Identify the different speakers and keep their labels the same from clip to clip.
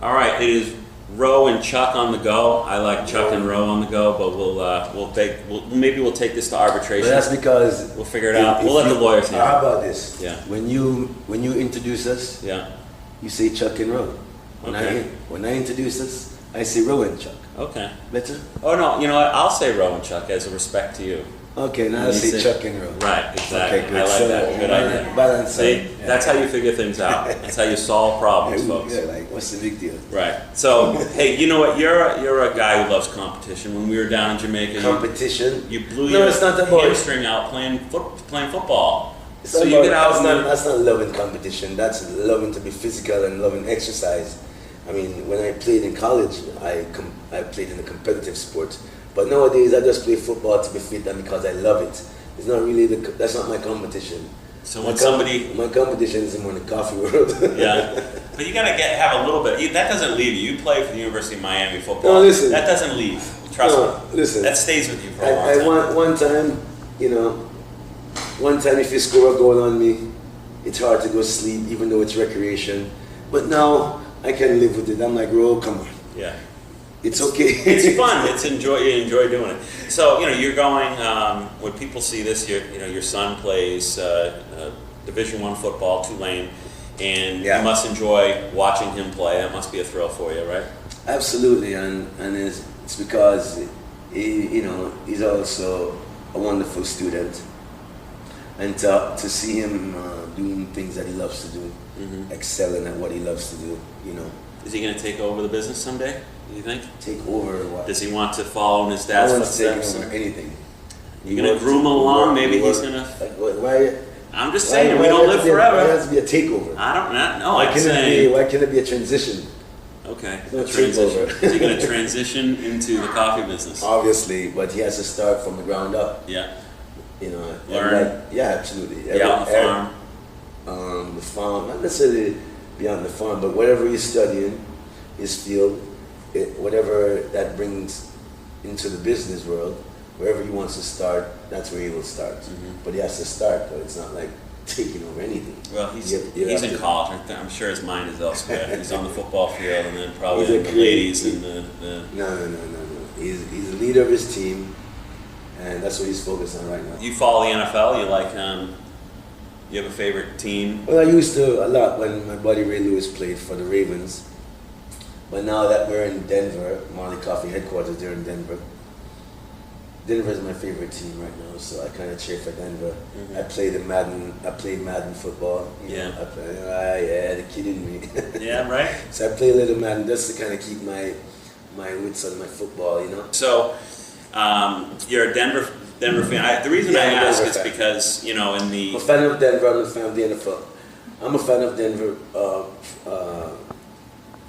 Speaker 1: All right, it is Roe and Chuck on the go. I like Chuck and Roe on the go, but maybe we'll take this to arbitration.
Speaker 2: But that's because
Speaker 1: we'll figure it out. We'll let the lawyers handle it.
Speaker 2: How about this?
Speaker 1: Yeah.
Speaker 2: When you introduce us,
Speaker 1: yeah,
Speaker 2: you say Chuck and Roe. When I introduce us, I say Roe and Chuck.
Speaker 1: Okay.
Speaker 2: Better?
Speaker 1: Oh no, you know what? I'll say Roe and Chuck as a respect to you.
Speaker 2: Okay, now I say Chuck and Roe.
Speaker 1: Right, exactly.
Speaker 2: Okay, good.
Speaker 1: I like
Speaker 2: So,
Speaker 1: that. Good idea.
Speaker 2: Balance.
Speaker 1: See, that's how you figure things out. That's how you solve problems, folks.
Speaker 2: Yeah, like what's the big deal?
Speaker 1: Right. So, hey, you know what? You're a guy who loves competition. When we were down in Jamaica,
Speaker 2: Competition?
Speaker 1: you blew
Speaker 2: No,
Speaker 1: your
Speaker 2: it's not about
Speaker 1: hamstring out playing football.
Speaker 2: It's
Speaker 1: So
Speaker 2: not
Speaker 1: you
Speaker 2: about-
Speaker 1: get out.
Speaker 2: that's not loving competition. That's loving to be physical and loving exercise. I mean, when I played in college, I played in a competitive sport. But nowadays, I just play football to be fit and because I love it. It's not really that's not my competition.
Speaker 1: So when somebody,
Speaker 2: my competition is more in the coffee world.
Speaker 1: yeah, but you gotta have a little bit. That doesn't leave you. You play for the University of Miami football.
Speaker 2: No, listen.
Speaker 1: That doesn't leave. Trust me.
Speaker 2: Listen.
Speaker 1: That stays with you for a long time.
Speaker 2: I want one time, if you score a goal on me, it's hard to go sleep, even though it's recreation. But now I can live with it. I'm like, Ro, come on.
Speaker 1: Yeah.
Speaker 2: It's okay.
Speaker 1: It's fun. You enjoy doing it. So you're going. When people see this, your son plays Division I football, Tulane, and you must enjoy watching him play. That must be a thrill for you, right?
Speaker 2: Absolutely, and it's because he's also a wonderful student, and to see him doing things that he loves to do, excelling at what he loves to do,
Speaker 1: Is he going to take over the business someday? Do you think?
Speaker 2: Take over what?
Speaker 1: Does he want to follow in his dad's footsteps?
Speaker 2: Take over anything.
Speaker 1: You're going to groom him along? Maybe he's going to...
Speaker 2: Why?
Speaker 1: I'm just saying, we don't live forever.
Speaker 2: Why has to be a takeover?
Speaker 1: I don't know.
Speaker 2: Why can it be a transition?
Speaker 1: Okay.
Speaker 2: No
Speaker 1: transition.
Speaker 2: takeover.
Speaker 1: Is he going to transition into the coffee business?
Speaker 2: Obviously, but he has to start from the ground up.
Speaker 1: Yeah.
Speaker 2: Learn. Absolutely.
Speaker 1: On the farm.
Speaker 2: The farm, not necessarily beyond the farm, but whatever he's studying, his field, whatever that brings into the business world, wherever he wants to start, that's where he will start. But he has to start, but it's not like taking over anything.
Speaker 1: Well, he's in college. I'm sure his mind is elsewhere. He's on the football field, and then probably the ladies and the.
Speaker 2: No. He's the leader of his team, and that's what he's focused on right now.
Speaker 1: You follow the NFL? You like? You have a favorite team?
Speaker 2: Well, I used to a lot when my buddy Ray Lewis played for the Ravens. But now that we're in Denver, Marley Coffee headquarters there in Denver. Denver is my favorite team right now, so I kind of cheer for Denver. I played Madden football. They're kidding me.
Speaker 1: Yeah, right.
Speaker 2: So I play a little Madden just to kind of keep my wits on my football,
Speaker 1: So, you're a Denver fan. The reason I ask is because in the.
Speaker 2: I'm a fan of Denver. I'm a fan of the NFL. I'm a fan of Denver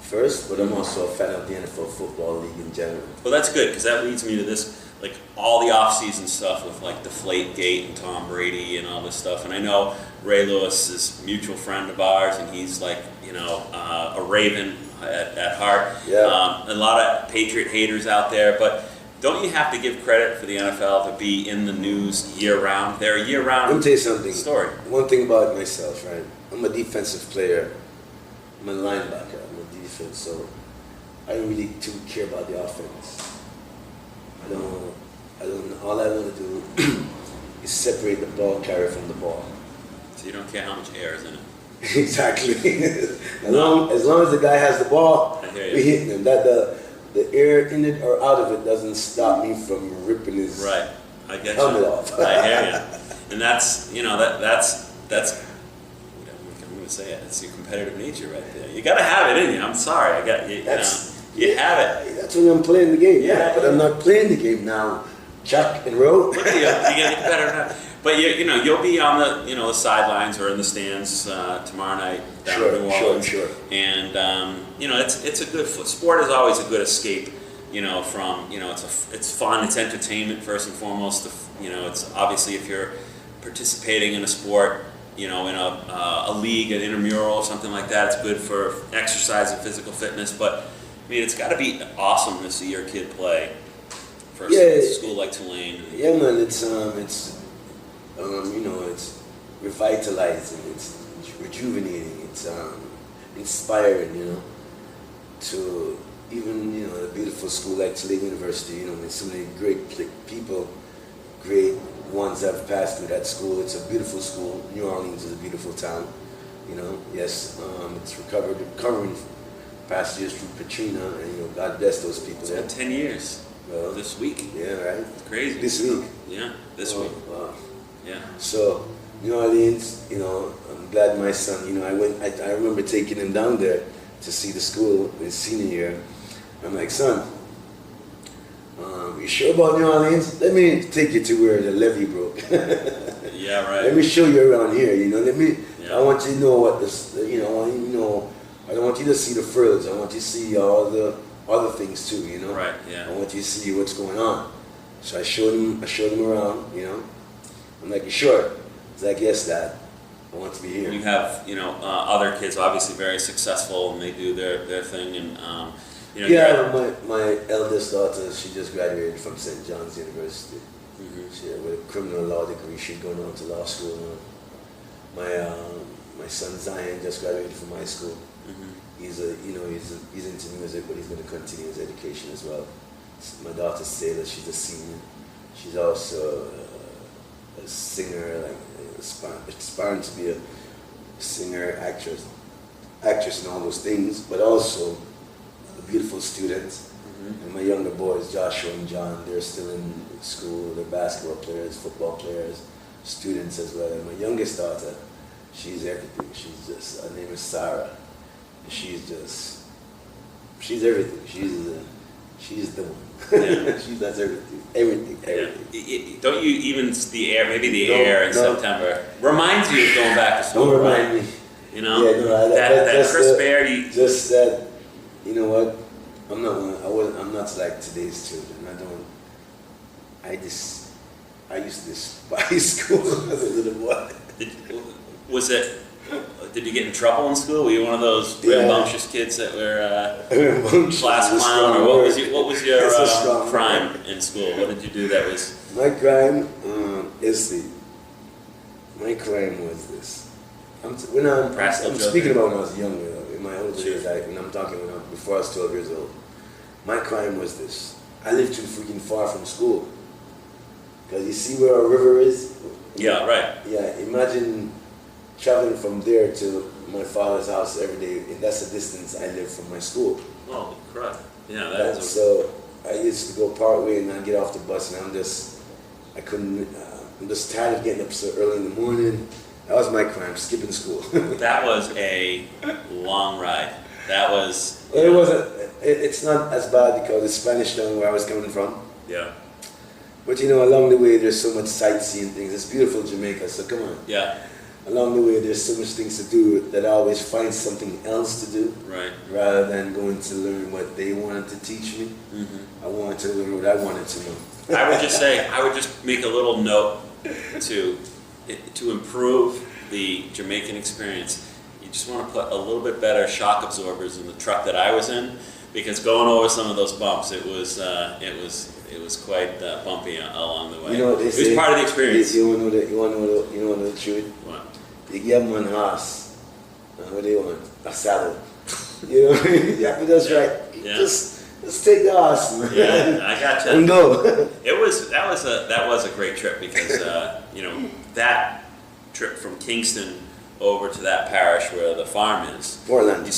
Speaker 2: first, but I'm also a fan of the NFL football league in general.
Speaker 1: Well, that's good because that leads me to this. Like all the off-season stuff with like Deflategate and Tom Brady and all this stuff. And I know Ray Lewis is a mutual friend of ours, and he's like, a Raven at heart.
Speaker 2: Yeah.
Speaker 1: A lot of Patriot haters out there, but don't you have to give credit for the NFL to be in the news year-round? They're a year-round
Speaker 2: Let me tell you something.
Speaker 1: story.
Speaker 2: One thing about myself, right? I'm a defensive player. I'm a linebacker. I'm a defense, so I don't really too care about the offense. I don't. All I want to do is separate the ball carrier from the ball.
Speaker 1: So you don't care how much air is in it.
Speaker 2: Exactly. as long as the guy has the ball, we hit him. That the air in it or out of it doesn't stop me from ripping his helmet off.
Speaker 1: I hear you. And that's that's. I'm going to say it. It's your competitive nature right there. You got to have it in you. I'm sorry. You have it.
Speaker 2: That's when I'm playing the game.
Speaker 1: Yeah,
Speaker 2: but I'm not playing the game now. Chuck and Roe.
Speaker 1: Look at you. You get better. But you'll be on the sidelines or in the stands tomorrow night down in New Orleans.
Speaker 2: Sure.
Speaker 1: And it's a good sport is always a good escape. From it's fun. It's entertainment first and foremost. It's obviously if you're participating in a sport. In a league, an intramural or something like that, it's good for exercise and physical fitness. But I mean, it's got to be awesome to see your kid play for a school like Tulane.
Speaker 2: Yeah, man, it's revitalizing, it's rejuvenating, it's inspiring, to even, you know, a beautiful school like Tulane University, you know, with so many great people, great ones that have passed through that school. It's a beautiful school. New Orleans is a beautiful town, you know. Yes, it's recovering past years through Katrina, and, you know, God bless those people.
Speaker 1: It's been 10 years.
Speaker 2: Well,
Speaker 1: this week.
Speaker 2: Yeah, right?
Speaker 1: It's crazy.
Speaker 2: This week?
Speaker 1: Yeah, this week.
Speaker 2: Wow.
Speaker 1: Yeah.
Speaker 2: So, New Orleans, you know, I'm glad my son, you know, I remember taking him down there to see the school in his senior year. I'm like, son, you sure about New Orleans? Let me take you to where the levee broke.
Speaker 1: Yeah, right.
Speaker 2: Let me show you around here, you know.
Speaker 1: Yeah.
Speaker 2: I want you to know what this, you know, I don't want you to see the frills. I want you to see all the other things too, you know.
Speaker 1: Right, yeah.
Speaker 2: I want you to see what's going on. So I showed him around, you know. I'm like, you sure? He's like, yes, Dad. I want to be here.
Speaker 1: You have, you know, other kids obviously very successful and they do their thing, and you know.
Speaker 2: Yeah, my eldest daughter, she just graduated from St. John's University.
Speaker 1: Mm-hmm.
Speaker 2: She with a criminal law degree. She's going on to law school now. My son Zion just graduated from high school.
Speaker 1: Mm-hmm.
Speaker 2: He's into music, but he's going to continue his education as well. My daughter Sayla, she's a senior. She's also a singer, like aspiring to be a singer, actress, and all those things, but also a beautiful student. Mm-hmm. And my younger boys, Joshua and John, they're still in school. They're basketball players, football players, students as well. And my youngest daughter, she's everything. She's just, her name is Sarah. She's everything. She's the one. Yeah. She does everything.
Speaker 1: Yeah. Don't you even the air in September reminds you of going back to school?
Speaker 2: Don't remind me.
Speaker 1: You know,
Speaker 2: yeah, no,
Speaker 1: that crisp air.
Speaker 2: Just that, you know what? I'm not like today's children. I used to despise school as a little boy.
Speaker 1: Did you get in trouble in school? Were you one of those rambunctious kids that were class clown, or what was your crime in school? What did you do that was?
Speaker 2: My crime, my crime was this. I'm speaking about when I was younger. In my older days, before I was 12 years old. My crime was this. I lived too freaking far from school. Because you see where our river is?
Speaker 1: Yeah, right.
Speaker 2: Yeah, imagine traveling from there to my father's house every day, and that's the distance I live from my school.
Speaker 1: Oh, crap. Yeah,
Speaker 2: so I used to go part way and I'd get off the bus, and I'm just tired of getting up so early in the morning. That was my crime, skipping school.
Speaker 1: That was a long ride. That was...
Speaker 2: Well, it wasn't, it's not as bad because it's Spanish Town where I was coming from.
Speaker 1: Yeah.
Speaker 2: But you know, along the way there's so much sightseeing things. It's beautiful Jamaica, so come on.
Speaker 1: Yeah.
Speaker 2: Along the way there's so much things to do that I always find something else to do.
Speaker 1: Right.
Speaker 2: Rather than going to learn what they wanted to teach me. Mm-hmm. I wanted to learn what I wanted to know.
Speaker 1: I would just make a little note to improve the Jamaican experience. You just want to put a little bit better shock absorbers in the truck that I was in, because going over some of those bumps, it was quite bumpy along the way.
Speaker 2: You know what they say?
Speaker 1: It was part of the experience.
Speaker 2: You want to know the truth?
Speaker 1: What?
Speaker 2: You give them an horse, and what they want? A saddle. You know what I mean? Yeah, but that's right.
Speaker 1: Yeah.
Speaker 2: Just take the horse, man.
Speaker 1: Yeah, I gotcha.
Speaker 2: And go.
Speaker 1: That was a great trip, because that trip from Kingston over to that parish where the farm is.
Speaker 2: Portland.
Speaker 1: You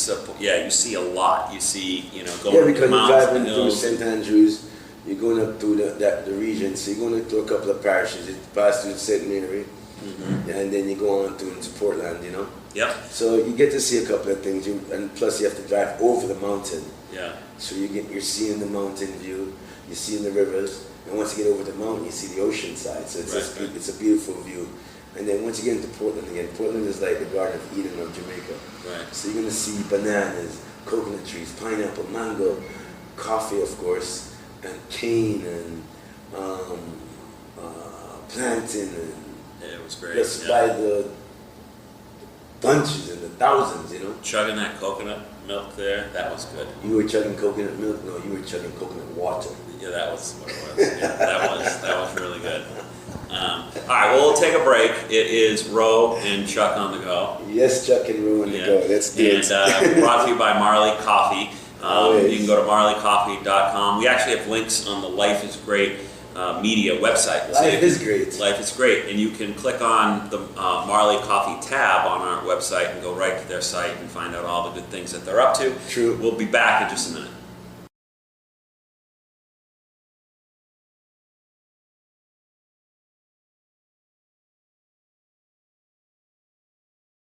Speaker 1: see a lot. You see, going
Speaker 2: yeah,
Speaker 1: up
Speaker 2: because
Speaker 1: the mountains,
Speaker 2: you're driving
Speaker 1: the
Speaker 2: through
Speaker 1: hills.
Speaker 2: St. Andrews, you're going up through the region, so you're going through a couple of parishes. You pass through St. Mary, mm-hmm. and then you go on into Portland,
Speaker 1: Yep.
Speaker 2: So you get to see a couple of things, and plus you have to drive over the mountain.
Speaker 1: Yeah.
Speaker 2: So you're seeing the mountain view, you're seeing the rivers, and once you get over the mountain, you see the ocean side. So it's a beautiful view. And then once you get into Portland again, Portland is like the Garden of Eden of Jamaica.
Speaker 1: Right.
Speaker 2: So you're going to see bananas, coconut trees, pineapple, mango, coffee, of course, and cane, and plantain, and
Speaker 1: Yeah, it was great.
Speaker 2: just by the bunches and the thousands,
Speaker 1: Chugging that coconut milk there, that was good.
Speaker 2: You were chugging coconut milk? No, you were chugging coconut water.
Speaker 1: Yeah, that was what it was. Yeah, that was really good. All right, well, we'll take a break. It is Ro and Chuck on the go.
Speaker 2: Yes, Chuck and Ro on the go. Let's do it.
Speaker 1: And brought to you by Marley Coffee.
Speaker 2: Always.
Speaker 1: You can go to marleycoffee.com. We actually have links on the Life is Great media website.
Speaker 2: Life is great.
Speaker 1: Life is Great. And you can click on the Marley Coffee tab on our website and go right to their site and find out all the good things that they're up to.
Speaker 2: True.
Speaker 1: We'll be back in just a minute.